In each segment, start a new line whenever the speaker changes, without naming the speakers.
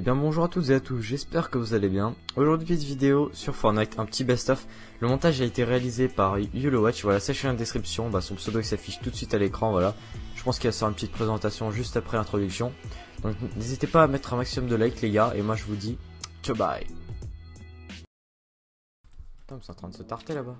bien bonjour à toutes et à tous, j'espère que vous allez bien. Aujourd'hui vidéo sur Fortnite, un petit best-of. Le montage a été réalisé par YoloWatch, voilà, sachez dans la description, son pseudo qui s'affiche tout de suite à l'écran, voilà. Je pense qu'il y a une petite présentation juste après l'introduction. Donc n'hésitez pas à mettre un maximum de likes les gars, et moi je vous dis ciao bye. Putain, c'est en train de se tarter là-bas.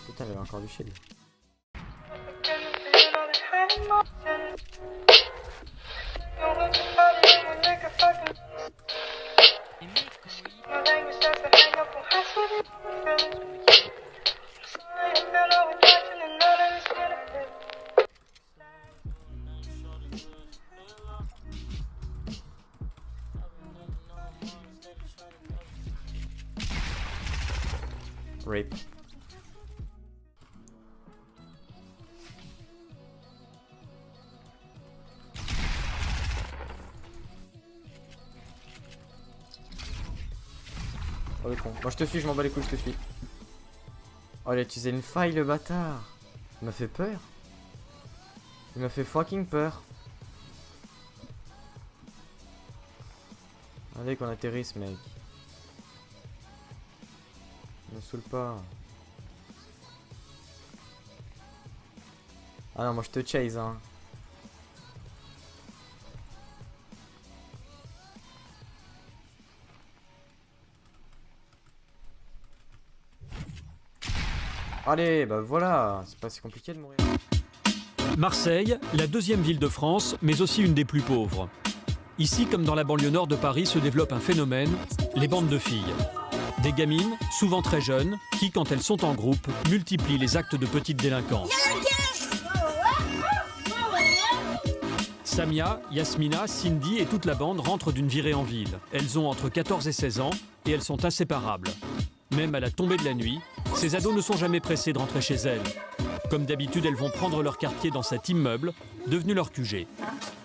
Putain, il avait encore du shield. Rape. Oh le con. Moi je te suis, je m'en bats les couilles, je te suis. Oh il a utilisé une faille le bâtard. Il m'a fait peur. Il m'a fait fucking peur. Allez qu'on atterrisse mec. Ne saoule pas. Ah non moi je te chase hein. Allez bah voilà, c'est pas si compliqué de mourir.
Marseille, la deuxième ville de France, mais aussi une des plus pauvres. Ici, comme dans la banlieue nord de Paris, se développe un phénomène, les bandes de filles. Des gamines, souvent très jeunes, qui, quand elles sont en groupe, multiplient les actes de petite délinquance. Samia, Yasmina, Cindy et toute la bande rentrent d'une virée en ville. Elles ont entre 14 et 16 ans et elles sont inséparables. Même à la tombée de la nuit, ces ados ne sont jamais pressés de rentrer chez elles. Comme d'habitude, elles vont prendre leur quartier dans cet immeuble, devenu leur QG.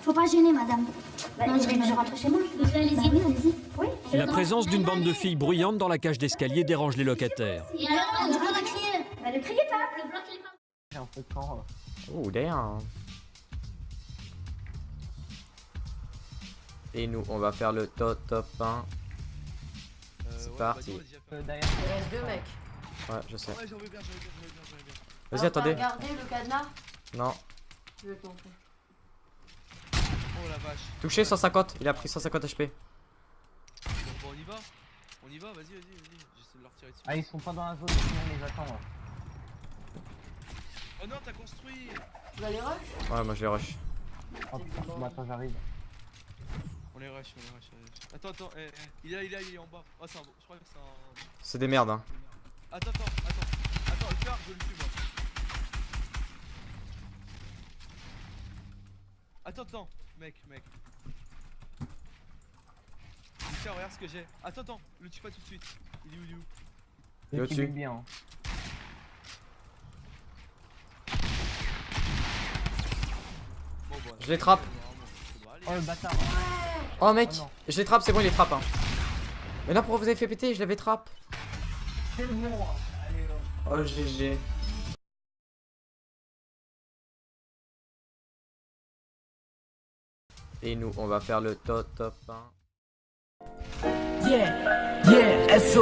Faut pas gêner, madame. Non, je rentre chez moi. Allez-y, allez-y. Oui.
La présence d'une bande de filles bruyantes dans la cage d'escalier dérange les locataires.
Et alors, on va crier. Bah, ne criez pas. Le bloc, il est pas.
J'ai un peu de temps.
Oh damn. Et nous on va faire le top 1. C'est parti.
Derrière.
Il reste deux mecs.
Ouais je sais.
Ouais, j'en veux bien.
Vas-y attendez.
Regardez le cadenas.
Non.
Je vais te montrer.
Oh la vache.
Touché 150, il a pris 150 HP.
Bon, on y va. On y va, vas-y. J'essaie de leur tirer dessus.
Ah, ils sont pas dans la zone, sinon on les attend. Là.
Oh non, t'as construit.
Tu vas les rush?
Ouais moi je les rush.
Oh putain, bon, attends, j'arrive.
On les rush. Attends, il est en bas. Oh, c'est un. Je crois que c'est un.
C'est des merdes hein.
Attends, le cœur, je le tue moi. Attends, mec. Tiens, regarde ce que j'ai. Attends, le tue pas tout de suite. Il est où
Il est au-dessus.
Bien. Hein.
Bon, bon,
Je les trappe.
Oh le bâtard.
Oh mec,
Oh, non.
je les trappe, c'est bon il les trappe hein. Mais non pourquoi vous avez fait péter, je l'avais trappe.
C'est bon. Allez,
Oh GG. Et nous on va faire le top 1.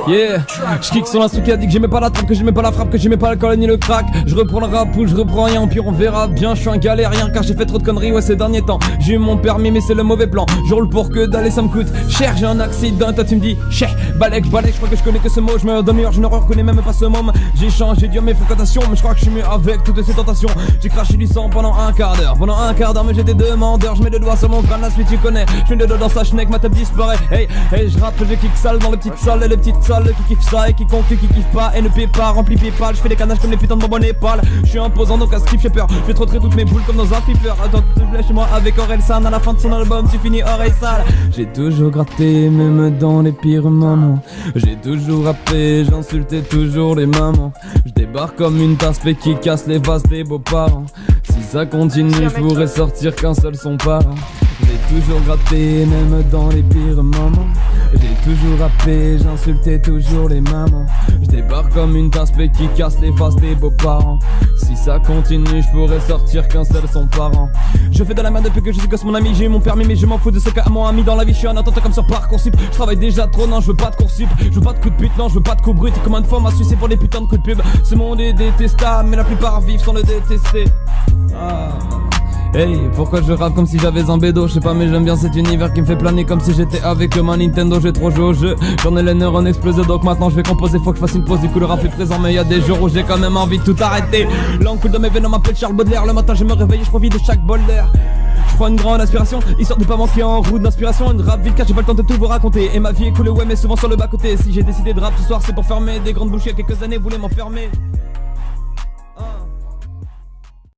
Yeah, je kick sur l'instru qui a dit que j'aimais pas la trappe, que j'aimais pas la frappe, que j'aimais pas l'alcool ni le crack. Je reprends le rap ou je reprends rien, pire on verra bien. Je suis un galérien car j'ai fait trop de conneries ouais ces derniers temps. J'ai eu mon permis mais c'est le mauvais plan. Je roule pour que d'aller ça me coûte cher. J'ai un accident, toi tu me dis cheh, balèque, je crois que je connais que ce mot. Je me demi-heure, je ne reconnais même pas ce mot. J'ai changé dur mes fréquentations, mais je crois que je suis mieux avec toutes ces tentations. J'ai craché du sang pendant un quart d'heure. Pendant un quart d'heure mais j'étais demandeur. Je mets le doigt sur mon crâne, la suite tu connais. Je mets le doigt dans sa schneck, ma table disparaît. Hey, je rappe, j'ai kicks sales dans les petites salles et les petites salles qui kiffent ça et qui comptent qui kiffent pas et ne paie pas, rempli PayPal. Je fais des canages comme les putains de bonbons Népal. Je suis imposant donc à skip j'ai peur. Je vais trotterai toutes mes boules comme dans un flipper. Attends, chez moi avec Aurel San. À la fin de son album tu finis oreille sale. J'ai toujours gratté même dans les pires moments. J'ai toujours rappé, j'insultais toujours les mamans. Je débarque comme une tasse qui casse les vases des beaux-parents. Si ça continue je pourrais sortir qu'un seul son parent. J'ai toujours gratté même dans les pires moments. J'ai toujours rappé, j'insultais toujours les mamans. Je débarque comme une tasse qui casse les faces des beaux-parents. Si ça continue je pourrais sortir qu'un seul son parent. Je fais de la merde depuis que je suis gosse mon ami. J'ai eu mon permis mais je m'en fous de ce qu'a mon ami dans la vie. Je suis un attentat comme sur Parcoursup. Je travaille déjà trop, non je veux pas de coursup. Je veux pas de coups de pute, non je veux pas de coups bruts. Combien de fois m'a sucé pour des putains de coups de pub. Ce monde est détestable mais la plupart vivent sans le détester. Hey, pourquoi je rappe comme si j'avais un bédo? Je sais pas mais j'aime bien cet univers qui me fait planer comme si j'étais avec ma Nintendo. J'ai trop joué au jeu, j'en ai les neurones explosés. Donc maintenant je vais composer, faut que je fasse une pause. Du coup le rap est présent mais y a des jours où j'ai quand même envie de tout arrêter. L'encre de mes veines m'appelle Charles Baudelaire. Le matin je me réveille et je profite de chaque bol d'air. Je prends une grande inspiration, histoire de pas manquer en route d'inspiration. Une rap vite car j'ai pas le temps de tout vous raconter. Et ma vie est cool ouais mais souvent sur le bas côté. Si j'ai décidé de rap ce soir c'est pour fermer des grandes bouches. Il y a quelques années voulaient m'enfermer.